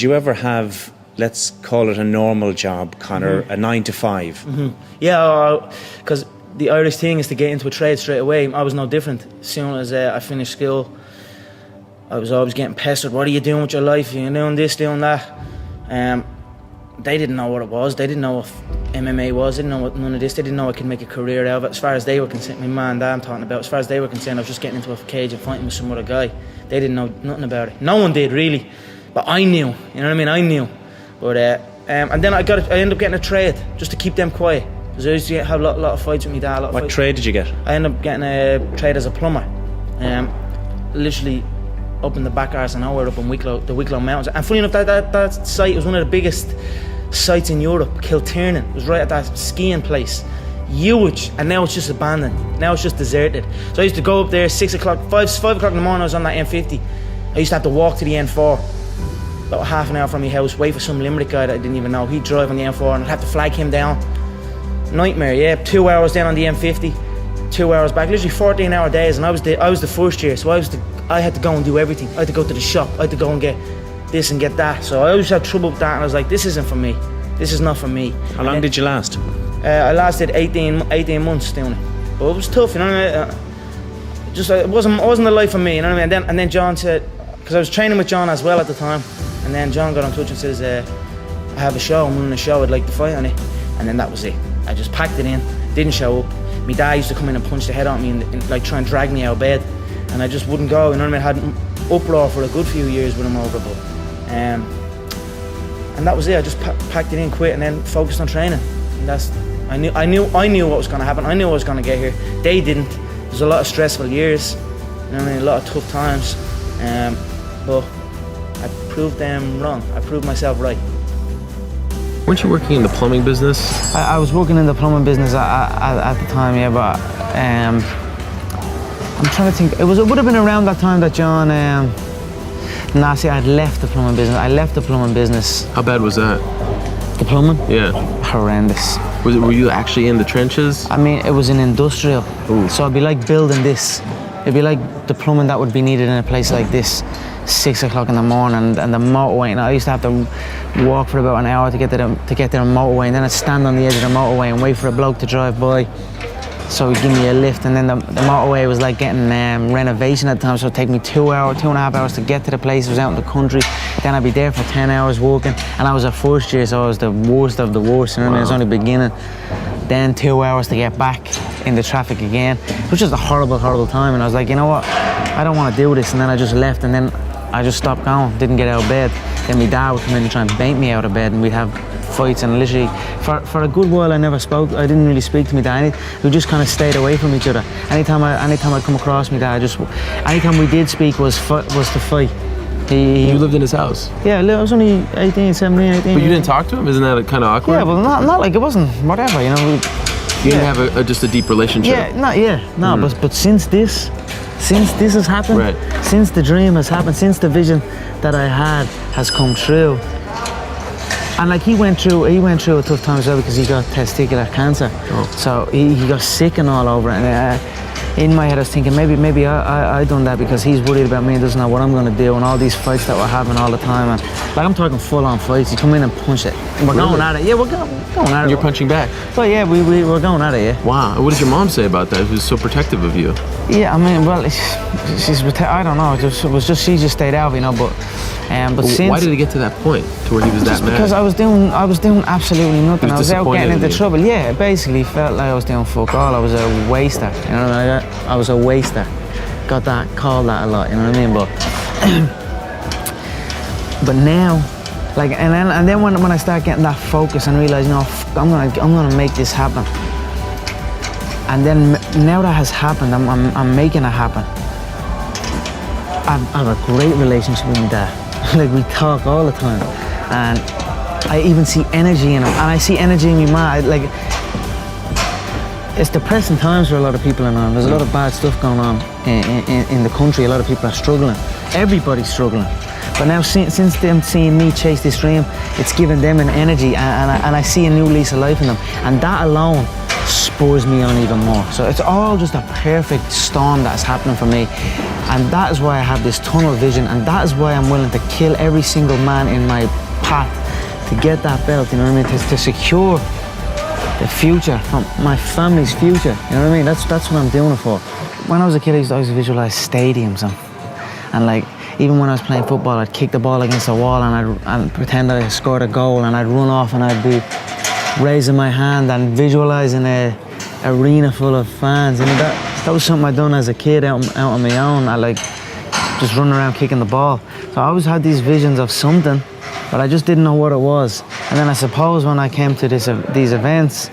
you ever have, let's call it a normal job, Conor, a 9 to 5? Yeah, because the Irish thing is to get into a trade straight away. I was no different. As soon as I finished school, I was always getting pestered. What are you doing with your life? You're doing this, doing that. They didn't know what it was. They didn't know what MMA was. They didn't know what none of this. They didn't know I could make a career out of it. As far as they were concerned, my man and dad I'm talking about, as far as they were concerned, I was just getting into a cage and fighting with some other guy. They didn't know nothing about it. No one did, really. But I knew. You know what I mean? I knew. But and then I ended up getting a trade just to keep them quiet. Because I used to have a lot of fights with my dad. What trade did you get? I ended up getting a trade as a plumber. Literally up in the back arse of nowhere, up in the Wicklow Mountains. And funny enough, that site was one of the biggest sites in Europe. Kiltiernan. It was right at that skiing place. Huge. And now it's just abandoned. Now it's just deserted. So I used to go up there 6 o'clock, 5 o'clock in the morning. I was on that M50. I used to have to walk to the N4. About half an hour from my house, wait for some Limerick guy that I didn't even know. He'd drive on the M4 and I'd have to flag him down. Nightmare, yeah. 2 hours down on the M50, 2 hours back. Literally 14-hour days, and I was the first year, so I had to go and do everything. I had to go to the shop. I had to go and get this and get that. So I always had trouble with that, and I was like, this isn't for me. This is not for me. How long did you last? I lasted 18 months doing it, but it was tough, you know what I mean? It wasn't a life for me, you know what I mean? And then John said, because I was training with John as well at the time, and then John got in touch and says, I have a show, I'm running a show, I'd like to fight on it. And then that was it. I just packed it in, didn't show up. My dad used to come in and punch the head on me and like try and drag me out of bed, and I just wouldn't go, you know what I mean? I had an uproar for a good few years with him over, but and that was it. I just packed it in, quit, and then focused on training. And I knew what was going to happen. I knew I was going to get here. They didn't. There's a lot of stressful years, you know what I mean? A lot of tough times, but I proved them wrong. I proved myself right. Weren't you working in the plumbing business? I was working in the plumbing business at the time, yeah, but I'm trying to think. It would have been around that time that John. See, I'd left the plumbing business. I left the plumbing business. How bad was that? The plumbing? Yeah. Horrendous. Were you actually in the trenches? I mean, it was an industrial. Ooh. So it'd be like building this. It'd be like the plumbing that would be needed in a place like this. 6 o'clock in the morning, and the motorway, and I used to have to walk for about an hour to get to the motorway, and then I'd stand on the edge of the motorway and wait for a bloke to drive by so he'd give me a lift. And then the motorway was like getting renovation at the time, so it'd take me 2.5 hours to get to the place. It was out in the country. Then I'd be there for 10 hours walking, and I was a first year, so I was the worst of the worst, you know what I mean? I was only beginning. Then 2 hours to get back in the traffic again. It was just a horrible time, and I was like, you know what, I don't want to do this. And then I just left, and then I just stopped going, didn't get out of bed. Then my dad would come in and try and bait me out of bed, and we'd have fights. And literally, for a good while, I never spoke. I didn't really speak to my dad. We just kind of stayed away from each other. Anytime I'd come across my dad, anytime we did speak was to fight. You lived in his house? Yeah, I was only 18, 17, 18. But you didn't talk to him? Isn't that kind of awkward? Yeah, well, not like it wasn't whatever, you know. You didn't have just a deep relationship? But since this has happened, right. Since the dream has happened, since the vision that I had has come true, and like he went through a tough time as well because he got testicular cancer. So he got sick and all over it. And in my head I was thinking maybe I done that because he's worried about me and doesn't know what I'm going to do, and all these fights that we're having all the time, and like I'm talking full on fights. You come in and punch it. We're going at it. Yeah, we're going at it. You're punching back? But yeah, we're going at it, yeah. Wow. What did your mom say about that? She was so protective of you. Yeah, I mean, well, I don't know. It was just she just stayed out, you know. But since, why did it get to that point to where he was that mad? Because I was doing absolutely nothing. I was out getting into trouble. Yeah, it basically felt like I was doing fuck all. I was a waster. You know, I was a waster. Got called that a lot. You know what I mean? But now, like, and then when I start getting that focus and realize, you know, I'm gonna make this happen. And then now that has happened, I'm making it happen. I have a great relationship with my dad. Like, we talk all the time, and I even see energy in him, and I see energy in my mind. Like, it's depressing times for a lot of people in Ireland. There's a lot of bad stuff going on in the country. A lot of people are struggling. Everybody's struggling. But now, since them seeing me chase this dream, it's given them an energy, and I see a new lease of life in them, and that alone spurs me on even more. So it's all just a perfect storm that's happening for me. And that is why I have this tunnel vision, and that is why I'm willing to kill every single man in my path to get that belt, you know what I mean? To secure the future, from my family's future, you know what I mean? That's what I'm doing it for. When I was a kid, I used to always visualize stadiums and like, even when I was playing football, I'd kick the ball against the wall and I'd pretend that I scored a goal, and I'd run off and I'd be raising my hand and visualizing a arena full of fans. You know, that was something I'd done as a kid out on my own. I like just running around kicking the ball. So I always had these visions of something, but I just didn't know what it was. And then I suppose when I came to these events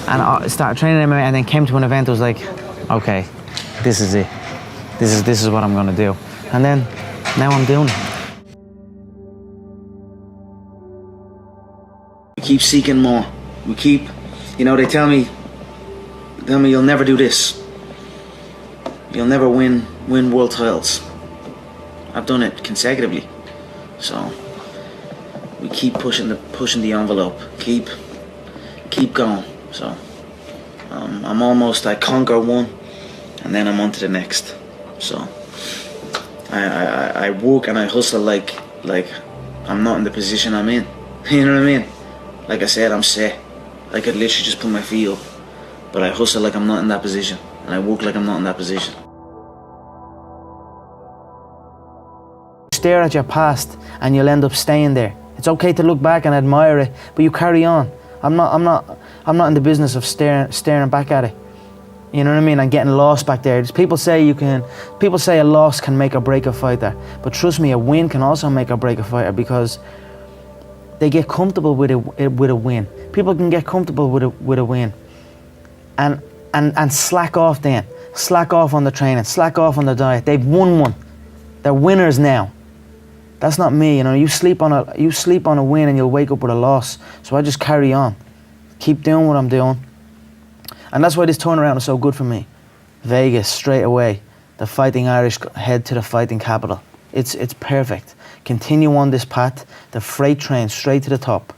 and I started training MMA and then came to an event, it was like, okay, this is it. This is what I'm gonna do. And then now I'm doing it. We keep seeking more. We keep, you know, they tell me you'll never do this. You'll never win world titles. I've done it consecutively. So we keep pushing the envelope. Keep going. So I'm almost, I conquer one and then I'm on to the next. So I work and I hustle like I'm not in the position I'm in. You know what I mean? Like I said, I'm set. I could literally just put my feet up, but I hustle like I'm not in that position, and I work like I'm not in that position. Stare at your past and you'll end up staying there. It's okay to look back and admire it, but you carry on. I'm not in the business of staring back at it. You know what I mean? And getting lost back there. People say a loss can make or break a fighter, but trust me, a win can also make or break a fighter, because they get comfortable with a win. People can get comfortable with a win, and slack off then. Slack off on the training. Slack off on the diet. They've won one. They're winners now. That's not me. You know, you sleep on a win and you'll wake up with a loss. So I just carry on, keep doing what I'm doing, and that's why this turnaround is so good for me. Vegas straight away. The Fighting Irish head to the fighting capital. It's perfect. Continue on this path, the freight train straight to the top.